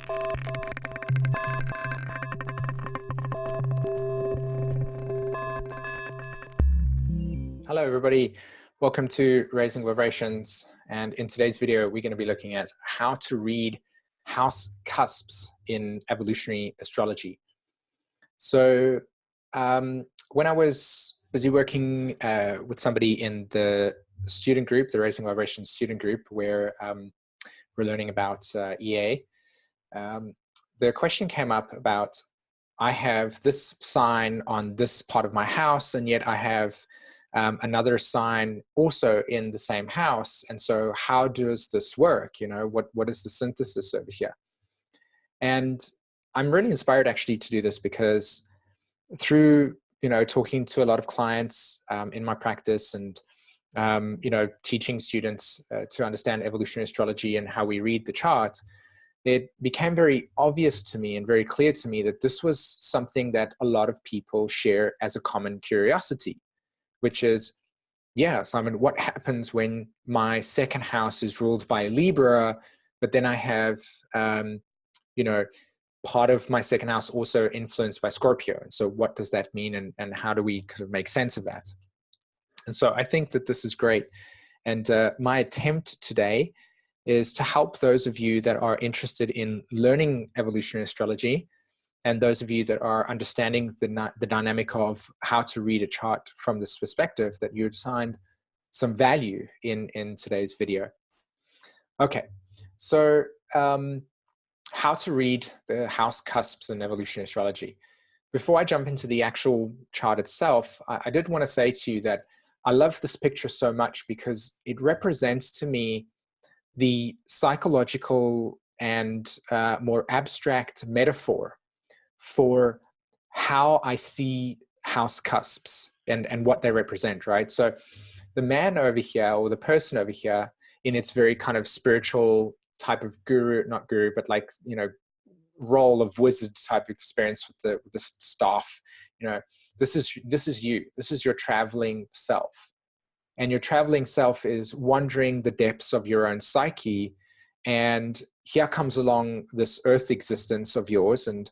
Hello, everybody. Welcome to Raising Vibrations. And in today's video, we're going to be looking at how to read house cusps in evolutionary astrology. So when I was busy working with somebody in the student group, the Raising Vibrations student group, where we're learning about EA, the question came up about, I have this sign on this part of my house, and yet I have another sign also in the same house. And so how does this work? You know, what is the synthesis over here? And I'm really inspired actually to do this because through, talking to a lot of clients in my practice and, teaching students to understand evolutionary astrology and how we read the chart, it became very obvious to me and very clear to me that this was something that a lot of people share as a common curiosity, which is, yeah, Simon, what happens when my second house is ruled by a Libra, but then I have, part of my second house also influenced by Scorpio. So what does that mean, and how do we kind of make sense of that? And so I think that this is great. And my attempt today is to help those of you that are interested in learning evolutionary astrology, and those of you that are understanding the dynamic of how to read a chart from this perspective, that you'd find some value in today's video. Okay, so how to read the house cusps in evolutionary astrology. Before I jump into the actual chart itself, I did want to say to you that I love this picture so much because it represents to me the psychological and more abstract metaphor for how I see house cusps and what they represent, right? So the man over here, or the person over here, in its very kind of spiritual type of guru, not guru, but like, role of wizard type experience with the staff, this is you. This is your traveling self. And your traveling self is wandering the depths of your own psyche. And here comes along this earth existence of yours. And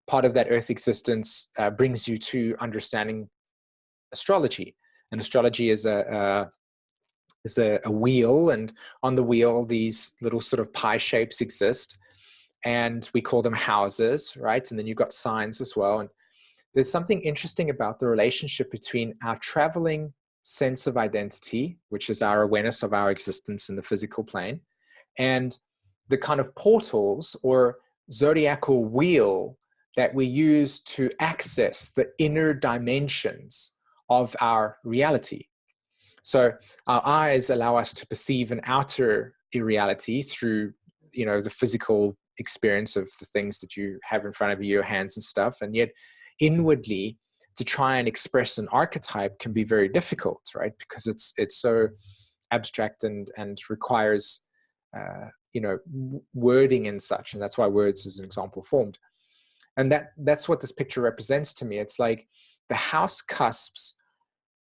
part of that earth existence brings you to understanding astrology. And astrology is a wheel. And on the wheel, these little sort of pie shapes exist. And we call them houses, right? And then you've got signs as well. And there's something interesting about the relationship between our traveling sense of identity, which is our awareness of our existence in the physical plane, and the kind of portals or zodiacal wheel that we use to access the inner dimensions of our reality. So our eyes allow us to perceive an outer reality through, the physical experience of the things that you have in front of you, your hands and stuff. And yet inwardly, to try and express an archetype can be very difficult, right? Because it's so abstract and requires, wording and such. And that's why words as an example formed. And that's what this picture represents to me. It's like the house cusps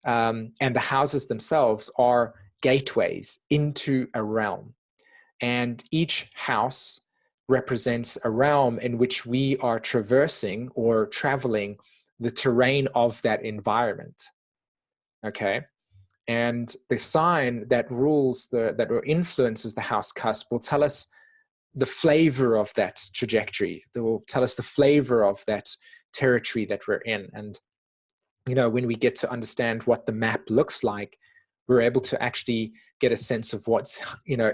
and the houses themselves are gateways into a realm. And each house represents a realm in which we are traversing or traveling the terrain of that environment. Okay. And the sign that rules that or influences the house cusp will tell us the flavor of that trajectory. It will tell us the flavor of that territory that we're in. And, when we get to understand what the map looks like, we're able to actually get a sense of what's,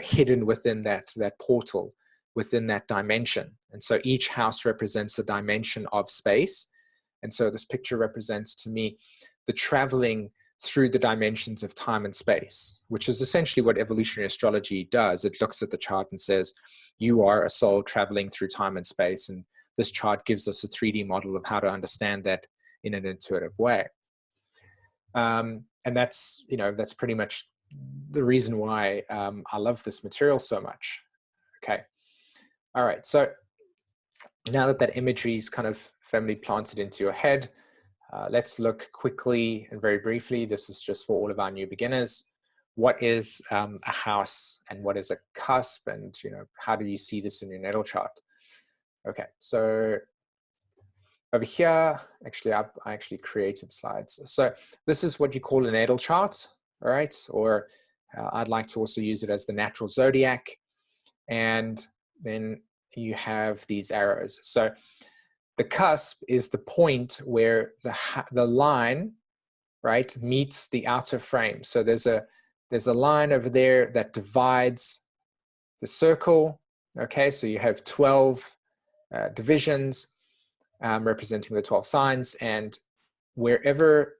hidden within that portal, within that dimension. And so each house represents a dimension of space. And so this picture represents to me the traveling through the dimensions of time and space, which is essentially what evolutionary astrology does. It looks at the chart and says, you are a soul traveling through time and space. And this chart gives us a 3D model of how to understand that in an intuitive way. And that's pretty much the reason why I love this material so much. Okay. All right. So now that imagery is kind of firmly planted into your head, let's look quickly and very briefly. This is just for all of our new beginners. What is a house and what is a cusp, and how do you see this in your natal chart? Okay, so over here, actually, I actually created slides. So this is what you call a natal chart, all right? Or I'd like to also use it as the natural zodiac. And then you have these arrows. So the cusp is the point where the line, right, meets the outer frame. So there's a line over there that divides the circle. Okay, so you have 12 divisions representing the 12 signs, and wherever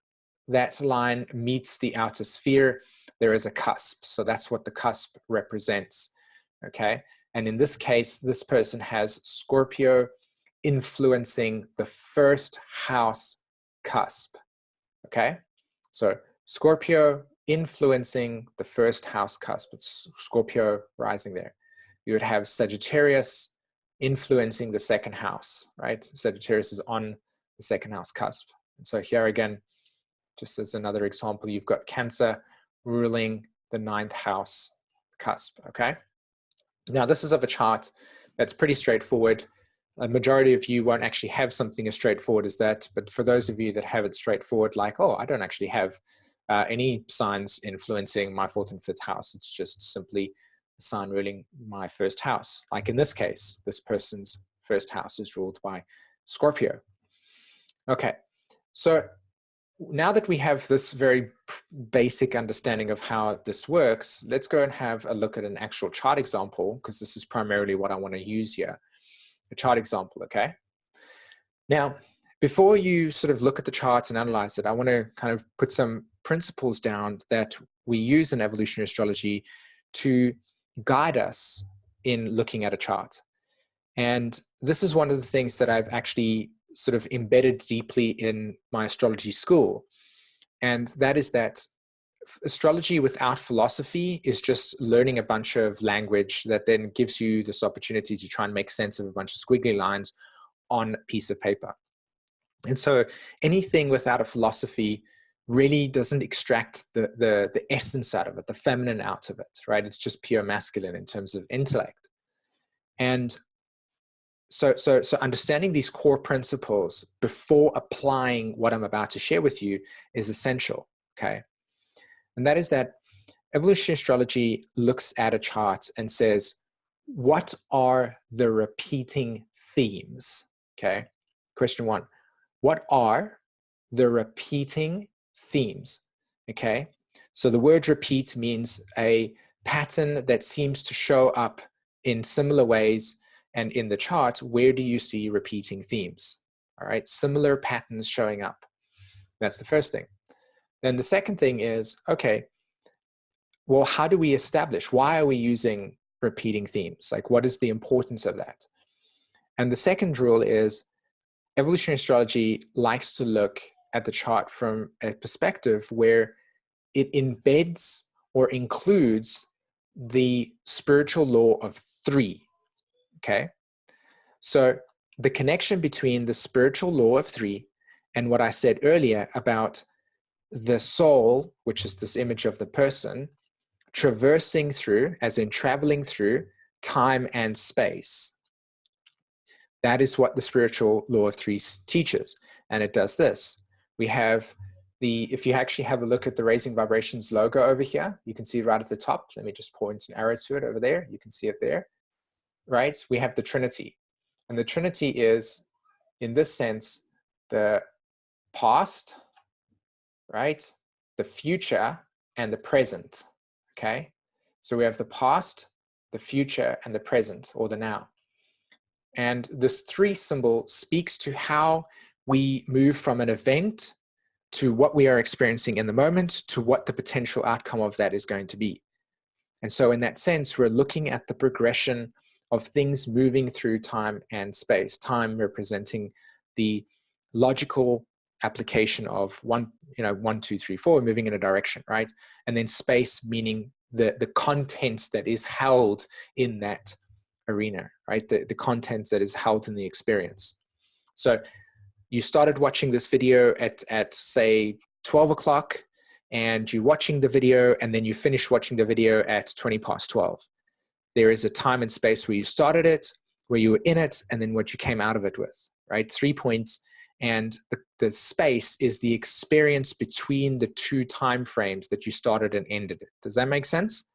that line meets the outer sphere, there is a cusp. So that's what the cusp represents. Okay, and in this case, this person has Scorpio influencing the first house cusp. Okay, so Scorpio influencing the first house cusp. It's Scorpio rising there. You would have Sagittarius influencing the second house, right? Sagittarius is on the second house cusp. And so here again, just as another example, you've got Cancer ruling the ninth house cusp, okay? Now this is of a chart that's pretty straightforward. A majority of you won't actually have something as straightforward as that, but for those of you that have it straightforward, like, oh, I don't actually have any signs influencing my fourth and fifth house. It's just simply a sign ruling my first house. Like in this case, this person's first house is ruled by Scorpio. Okay, so now that we have this very basic understanding of how this works, let's go and have a look at an actual chart example, because this is primarily what I want to use here. A chart example, okay? Now, before you sort of look at the charts and analyze it, I want to kind of put some principles down that we use in evolutionary astrology to guide us in looking at a chart. And this is one of the things that I've actually sort of embedded deeply in my astrology school. And that is that astrology without philosophy is just learning a bunch of language that then gives you this opportunity to try and make sense of a bunch of squiggly lines on a piece of paper. And so anything without a philosophy really doesn't extract the essence out of it, the feminine out of it, right? It's just pure masculine in terms of intellect. And so understanding these core principles before applying what I'm about to share with you is essential, okay? And that is that evolutionary astrology looks at a chart and says, what are the repeating themes? Okay, question one, what are the repeating themes? Okay, so the word repeat means a pattern that seems to show up in similar ways, and in the chart, where do you see repeating themes? All right, similar patterns showing up. That's the first thing. Then the second thing is, okay, well, how do we establish, why are we using repeating themes? Like, what is the importance of that? And the second rule is evolutionary astrology likes to look at the chart from a perspective where it embeds or includes the spiritual law of three, okay? So the connection between the spiritual law of three and what I said earlier about the soul, which is this image of the person, traversing through, as in traveling through time and space. That is what the spiritual law of three teaches. And it does this. We have if you actually have a look at the Raising Vibrations logo over here, you can see right at the top. Let me just point an arrow to it over there. You can see it there, right? We have the Trinity. And the Trinity is, in this sense, the past, right? The future and the present, okay? So we have the past, the future, and the present, or the now. And this three symbol speaks to how we move from an event to what we are experiencing in the moment to what the potential outcome of that is going to be. And so in that sense, we're looking at the progression of things moving through time and space, time representing the logical application of one, 1, 2, 3, 4, moving in a direction, right? And then space meaning the contents that is held in that arena, right? The content that is held in the experience. So you started watching this video at say 12 o'clock, and you're watching the video, and then you finish watching the video at 20 past 12. There is a time and space where you started it, where you were in it, and then what you came out of it with, right? 3 points. And the space is the experience between the two time frames that you started and ended it. Does that make sense?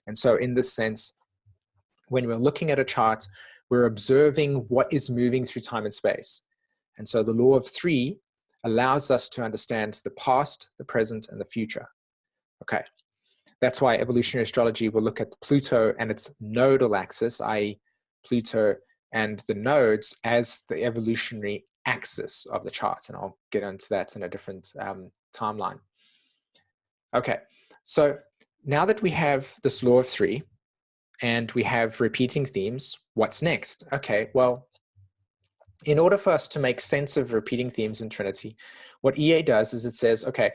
And so in this sense, when we're looking at a chart, we're observing what is moving through time and space. And so the law of 3 allows us to understand the past, the present, and the future. Okay. That's why evolutionary astrology will look at Pluto and its nodal axis, i.e. Pluto and the nodes, as the evolutionary axis of the chart. And I'll get into that in a different timeline. Okay, so now that we have this law of 3 and we have repeating themes, what's next? Okay, well, in order for us to make sense of repeating themes in Trinity, what EA does is it says, okay,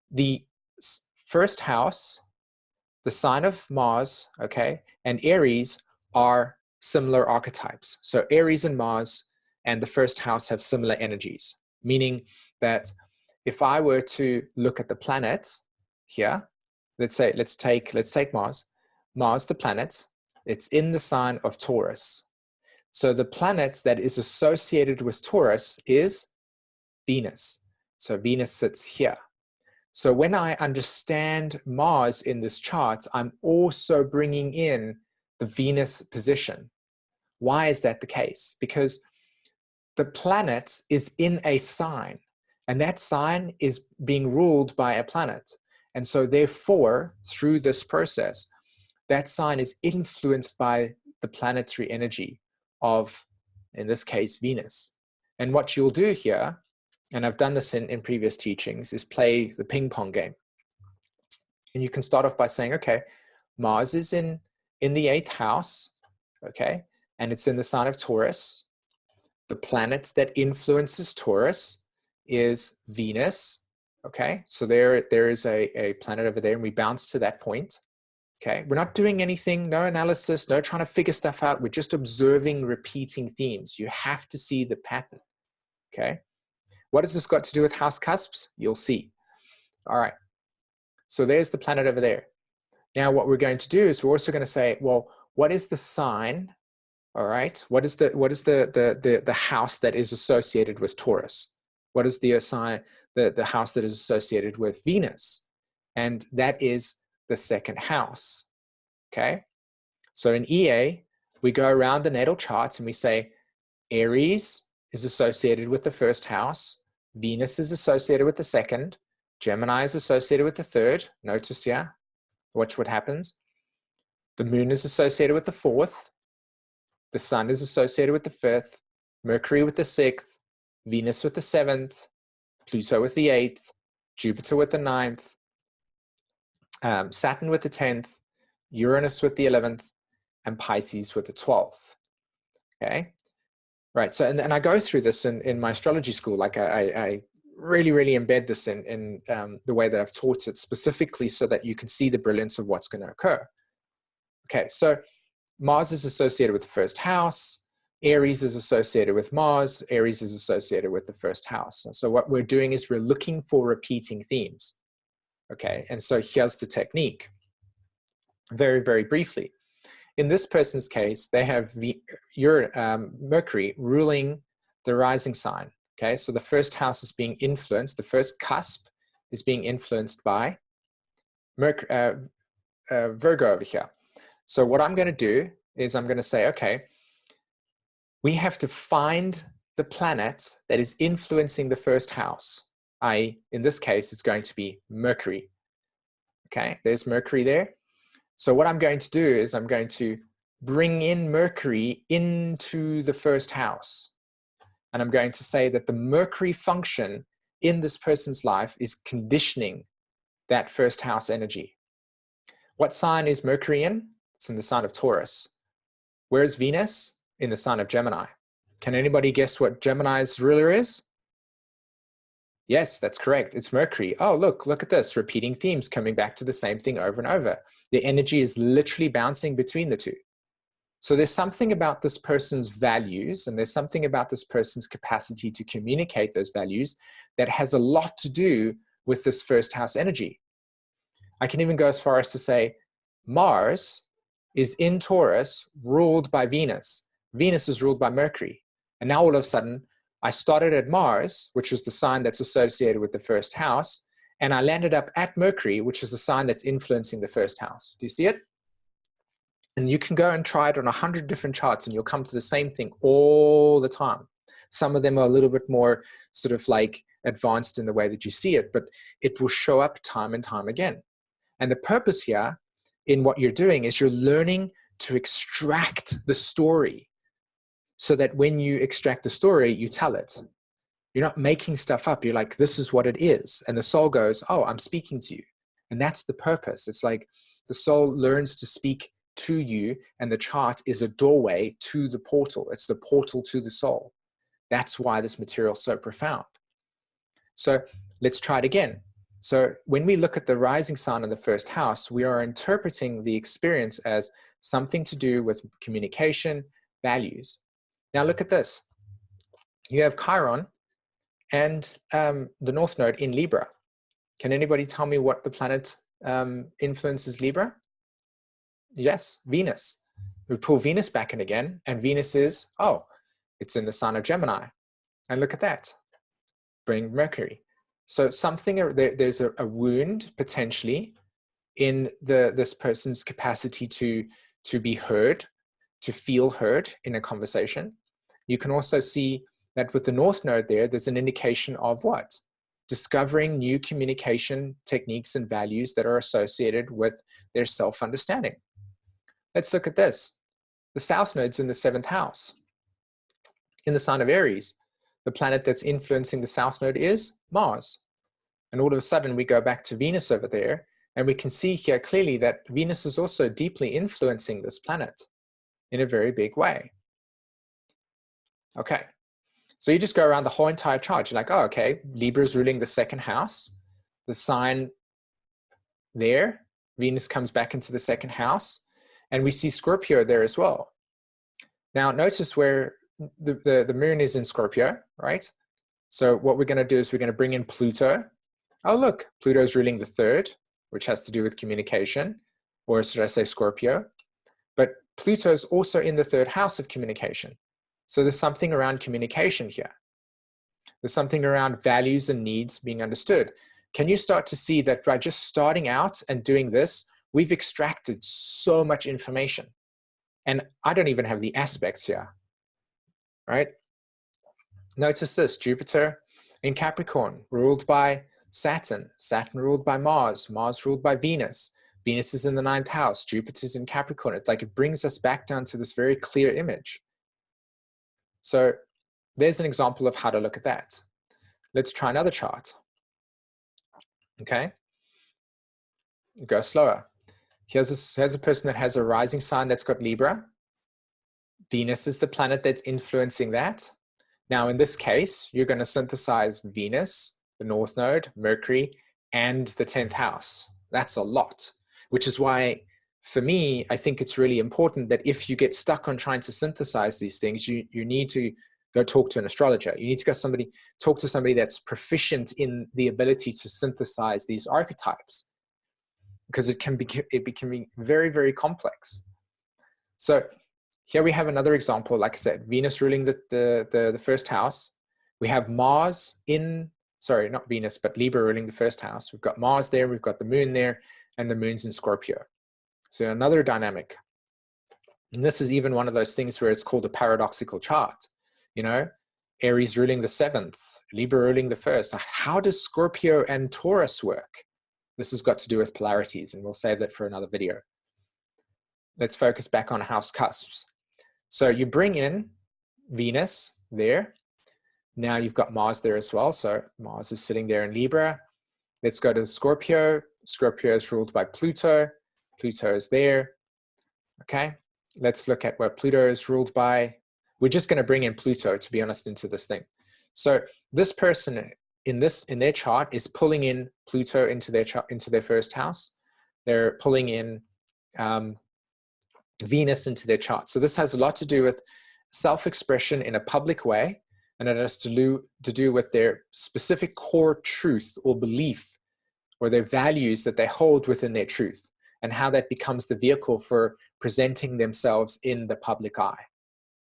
the first house, the sign of Mars, okay, and Aries are similar archetypes. So Aries and Mars and the first house have similar energies, meaning that if I were to look at the planets here, let's take Mars, the planet, it's in the sign of Taurus. So the planet that is associated with Taurus is Venus. So Venus sits here. So when I understand Mars in this chart, I'm also bringing in the Venus position. Why is that the case? Because the planet is in a sign, and that sign is being ruled by a planet. And so therefore, through this process, that sign is influenced by the planetary energy of, in this case, Venus. And what you'll do here, and I've done this in previous teachings, is play the ping pong game. And you can start off by saying, okay, Mars is in the 8th house, okay, and it's in the sign of Taurus. The planet that influences Taurus is Venus, okay? So there is a planet over there, and we bounce to that point, okay? We're not doing anything, no analysis, no trying to figure stuff out. We're just observing repeating themes. You have to see the pattern, okay? What has this got to do with House Cusps? You'll see. All right. So there's the planet over there. Now what we're going to do is we're also going to say, well, what is the sign? All right. What is the house that is associated with Taurus? What is the house that is associated with Venus? And that is the 2nd house. Okay. So in EA, we go around the natal charts and we say Aries is associated with the 1st house. Venus is associated with the 2nd. Gemini is associated with the 3rd. Notice here, watch what happens. The moon is associated with the 4th. The sun is associated with the 5th. Mercury with the 6th. Venus with the 7th. Pluto with the 8th. Jupiter with the 9th. Saturn with the 10th. Uranus with the 11th. And Pisces with the 12th. Okay. Right. So, and I go through this in my astrology school. Like I really embed this in the way that I've taught it, specifically so that you can see the brilliance of what's going to occur. Okay. So Mars is associated with the 1st house. Aries is associated with Mars. Aries is associated with the 1st house. And so what we're doing is we're looking for repeating themes. Okay. And so here's the technique. Very, very briefly. In this person's case, they have Mercury ruling the rising sign. Okay, so the 1st house is being influenced. The 1st cusp is being influenced by Virgo over here. So what I'm going to do is I'm going to say, okay, we have to find the planet that is influencing the 1st house. In this case, it's going to be Mercury. Okay, there's Mercury there. So what I'm going to do is I'm going to bring in Mercury into the 1st house. And I'm going to say that the Mercury function in this person's life is conditioning that 1st house energy. What sign is Mercury in? It's in the sign of Taurus. Where is Venus? In the sign of Gemini. Can anybody guess what Gemini's ruler is? Yes, that's correct. It's Mercury. Oh, look at this. Repeating themes, coming back to the same thing over and over. The energy is literally bouncing between the two. So there's something about this person's values, and there's something about this person's capacity to communicate those values that has a lot to do with this 1st house energy. I can even go as far as to say Mars is in Taurus, ruled by Venus. Venus is ruled by Mercury. And now all of a sudden, I started at Mars, which was the sign that's associated with the first house, and I landed up at Mercury, which is the sign that's influencing the first house. Do you see it? And you can go and try it on 100 different charts and you'll come to the same thing all the time. Some of them are a little bit more sort of like advanced in the way that you see it, but it will show up time and time again. And the purpose here in what you're doing is you're learning to extract the story so that when you extract the story, you tell it. You're not making stuff up. You're like, this is what it is. And the soul goes, oh, I'm speaking to you. And that's the purpose. It's like the soul learns to speak to you, and the chart is a doorway to the portal. It's the portal to the soul. That's why this material is so profound. So let's try it again. So when we look at the rising sign in the first house, we are interpreting the experience as something to do with communication, values. Now look at this. You have Chiron and the North Node in Libra. Can anybody tell me what the planet influences Libra? Yes, Venus. We pull Venus back in again, and Venus is, oh, it's in the sign of Gemini. And look at that. Bring Mercury. So something, there's a wound potentially in this person's capacity to be heard, to feel heard in a conversation. You can also see that with the North Node there's an indication of what? Discovering new communication techniques and values that are associated with their self-understanding. Let's look at this. The South Node's in the 7th house. In the sign of Aries, the planet that's influencing the South Node is Mars. And all of a sudden we go back to Venus over there, and we can see here clearly that Venus is also deeply influencing this planet in a very big way. Okay, so you just go around the whole entire chart. You're like, oh, okay, Libra is ruling the 2nd house. The sign there, Venus comes back into the 2nd house, and we see Scorpio there as well. Now notice where the moon is in Scorpio, right? So what we're going to do is we're going to bring in Pluto. Oh, look, Pluto's ruling the 3rd, which has to do with communication, or should I say Scorpio? But Pluto's also in the 3rd house of communication. So there's something around communication here. There's something around values and needs being understood. Can you start to see that by just starting out and doing this, we've extracted so much information? And I don't even have the aspects here, right? Notice this, Jupiter in Capricorn, ruled by Saturn, Saturn ruled by Mars, Mars ruled by Venus, Venus is in the 9th house, Jupiter's in Capricorn. It's like it brings us back down to this very clear image. So there's an example of how to look at that. Let's try another chart. Okay, go slower. Here's a person that has a rising sign that's got Libra. Venus is the planet that's influencing that. Now in this case, you're going to synthesize Venus, the North Node, Mercury, and the 10th house. That's a lot, which is why, for me, I think it's really important that if you get stuck on trying to synthesize these things, you need to go talk to an astrologer. You need to go talk to somebody that's proficient in the ability to synthesize these archetypes, because it can be very, very complex. So here we have another example. Like I said, Venus ruling the 1st house. We have Mars in, sorry, not Venus, but Libra ruling the 1st house. We've got Mars there, we've got the moon there, and the moon's in Scorpio. So another dynamic. And this is even one of those things where it's called a paradoxical chart. You know, Aries ruling the 7th, Libra ruling the 1st. How does Scorpio and Taurus work? This has got to do with polarities, and we'll save that for another video. Let's focus back on House Cusps. So you bring in Venus there. Now you've got Mars there as well. So Mars is sitting there in Libra. Let's go to Scorpio. Scorpio is ruled by Pluto. Pluto is there. Okay, let's look at what Pluto is ruled by. We're just going to bring in Pluto, to be honest, into this thing. So this person in their chart is pulling in Pluto into their 1st house. They're pulling in Venus into their chart. So this has a lot to do with self-expression in a public way, and it has to do with their specific core truth or belief, or their values that they hold within their truth, and how that becomes the vehicle for presenting themselves in the public eye.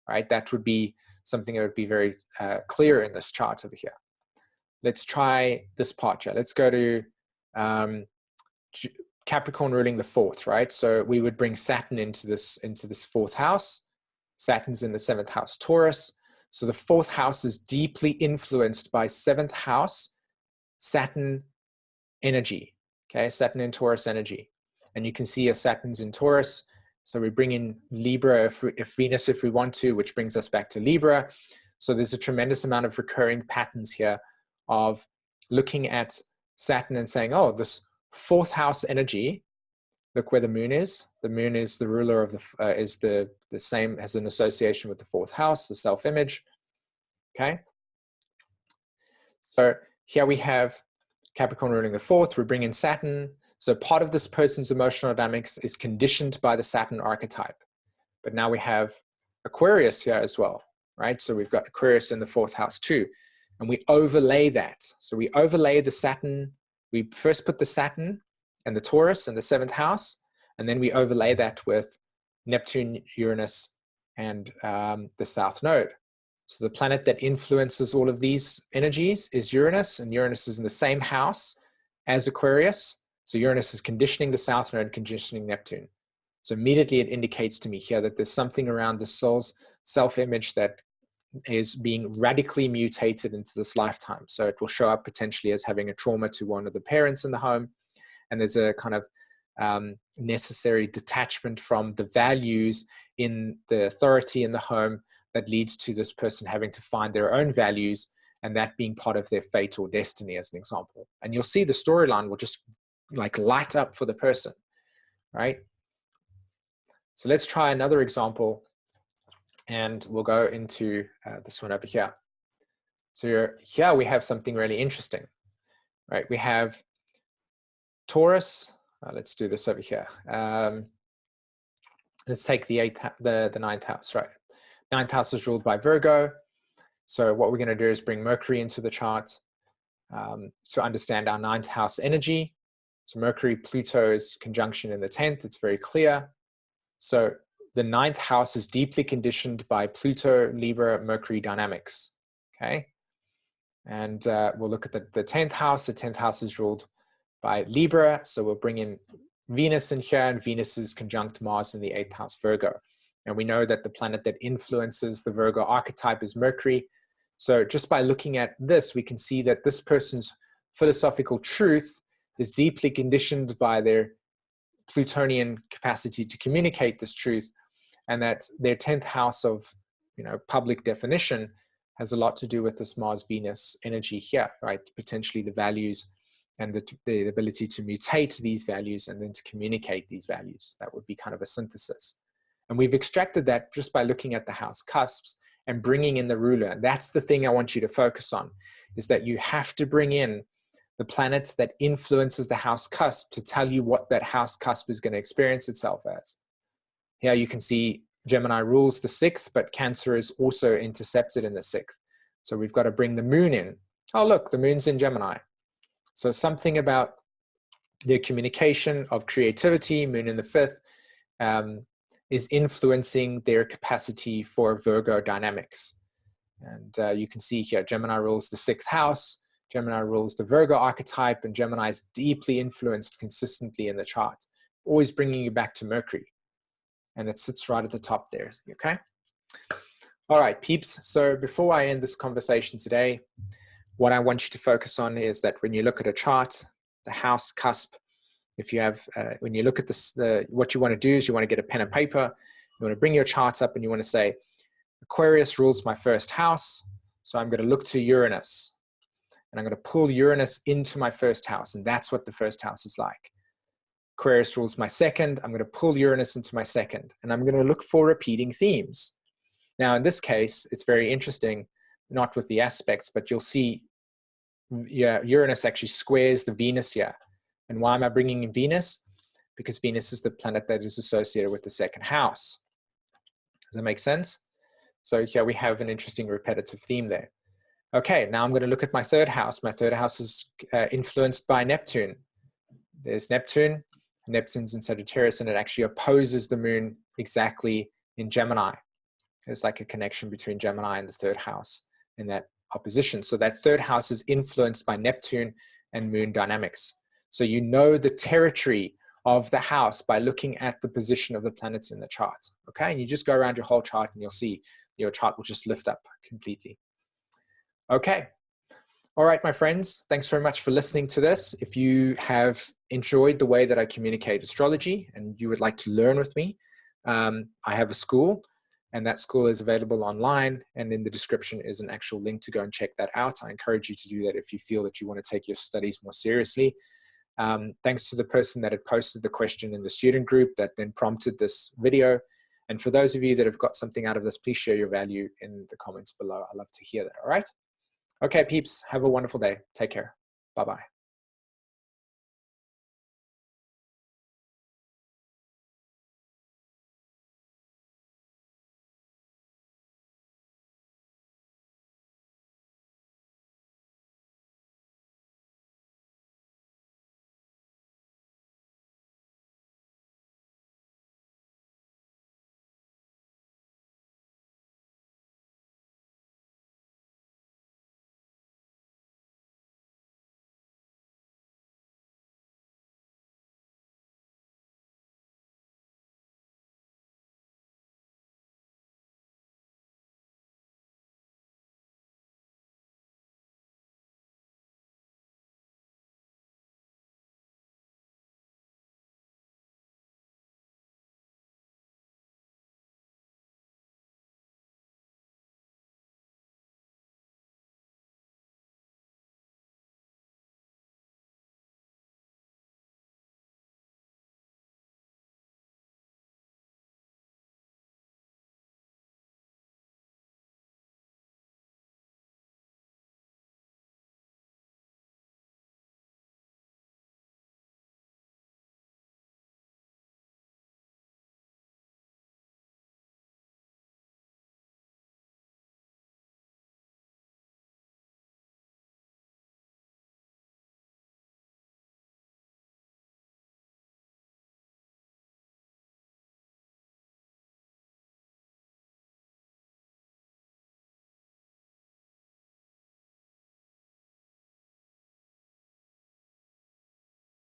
right? That would be something that would be very clear in this chart over here. Let's try this part here. Let's go to Capricorn ruling the 4th, right? So we would bring Saturn into this 4th house. Saturn's in the 7th house, Taurus. So the 4th house is deeply influenced by 7th house Saturn energy, okay? Saturn in Taurus energy. And you can see Saturn's in Taurus. So we bring in Libra if Venus, if we want to, which brings us back to Libra. So there's a tremendous amount of recurring patterns here of looking at Saturn and saying, oh, this 4th house energy, look where the moon is. The moon is the ruler of is the same, has an association with the 4th house, the self-image, okay? So here we have Capricorn ruling the 4th, we bring in Saturn. So part of this person's emotional dynamics is conditioned by the Saturn archetype. But now we have Aquarius here as well, right? So we've got Aquarius in the 4th house too. And we overlay that. So we overlay the Saturn. We first put the Saturn and the Taurus in the 7th house, and then we overlay that with Neptune, Uranus, and the South Node. So the planet that influences all of these energies is Uranus, and Uranus is in the same house as Aquarius. So Uranus is conditioning the South Node, conditioning Neptune. So immediately it indicates to me here that there's something around the soul's self-image that is being radically mutated into this lifetime. So it will show up potentially as having a trauma to one of the parents in the home. And there's a kind of necessary detachment from the values in the authority in the home that leads to this person having to find their own values, and that being part of their fate or destiny, as an example. And you'll see the storyline will just like light up for the person, right? So let's try another example, and we'll go into this one over here. So here we have something really interesting, right? We have Taurus. Let's do this over here. Let's take the 9th house, right? 9th house is ruled by Virgo. So what we're going to do is bring Mercury into the chart to understand our 9th house energy. So Mercury, Pluto's conjunction in the 10th, it's very clear. So the 9th house is deeply conditioned by Pluto, Libra, Mercury dynamics, okay? And we'll look at the 10th house. The 10th house is ruled by Libra. So we'll bring in Venus in here, and Venus is conjunct Mars in the 8th house, Virgo. And we know that the planet that influences the Virgo archetype is Mercury. So just by looking at this, we can see that this person's philosophical truth is deeply conditioned by their Plutonian capacity to communicate this truth, and that their 10th house of, public definition has a lot to do with this Mars-Venus energy here, right? Potentially the values and the ability to mutate these values and then to communicate these values. That would be kind of a synthesis. And we've extracted that just by looking at the house cusps and bringing in the ruler. And that's the thing I want you to focus on, is that you have to bring in the planets that influences the house cusp to tell you what that house cusp is going to experience itself as. Here you can see Gemini rules the 6th, but Cancer is also intercepted in the 6th. So we've got to bring the moon in. Oh, look, the moon's in Gemini. So something about their communication of creativity, moon in the 5th, is influencing their capacity for Virgo dynamics. And you can see here, Gemini rules the 6th house, Gemini rules the Virgo archetype, and Gemini is deeply influenced consistently in the chart, always bringing you back to Mercury. And it sits right at the top there, okay? All right, peeps. So before I end this conversation today, what I want you to focus on is that when you look at a chart, the house cusp, if you have, when you look at this, what you want to do is you want to get a pen and paper, you want to bring your chart up and you want to say, Aquarius rules my 1st house, so I'm going to look to Uranus. And I'm going to pull Uranus into my 1st house, and that's what the 1st house is like. Aquarius rules my 2nd, I'm going to pull Uranus into my 2nd, and I'm going to look for repeating themes. Now, in this case, it's very interesting, not with the aspects, but you'll see Uranus actually squares the Venus here. And why am I bringing in Venus? Because Venus is the planet that is associated with the 2nd house. Does that make sense? So here we have an interesting repetitive theme there. Okay, now I'm going to look at my 3rd house. My 3rd house is influenced by Neptune. There's Neptune. Neptune's in Sagittarius, and it actually opposes the moon exactly in Gemini. There's like a connection between Gemini and the third house in that opposition. So that third house is influenced by Neptune and moon dynamics. So you know the territory of the house by looking at the position of the planets in the chart. Okay, and you just go around your whole chart and you'll see your chart will just lift up completely. Okay. All right, my friends, thanks very much for listening to this. If you have enjoyed the way that I communicate astrology and you would like to learn with me, I have a school, and that school is available online, and in the description is an actual link to go and check that out. I encourage you to do that if you feel that you want to take your studies more seriously. Thanks to the person that had posted the question in the student group that then prompted this video. And for those of you that have got something out of this, please share your value in the comments below. I'd love to hear that, all right? Okay, peeps, have a wonderful day. Take care. Bye-bye.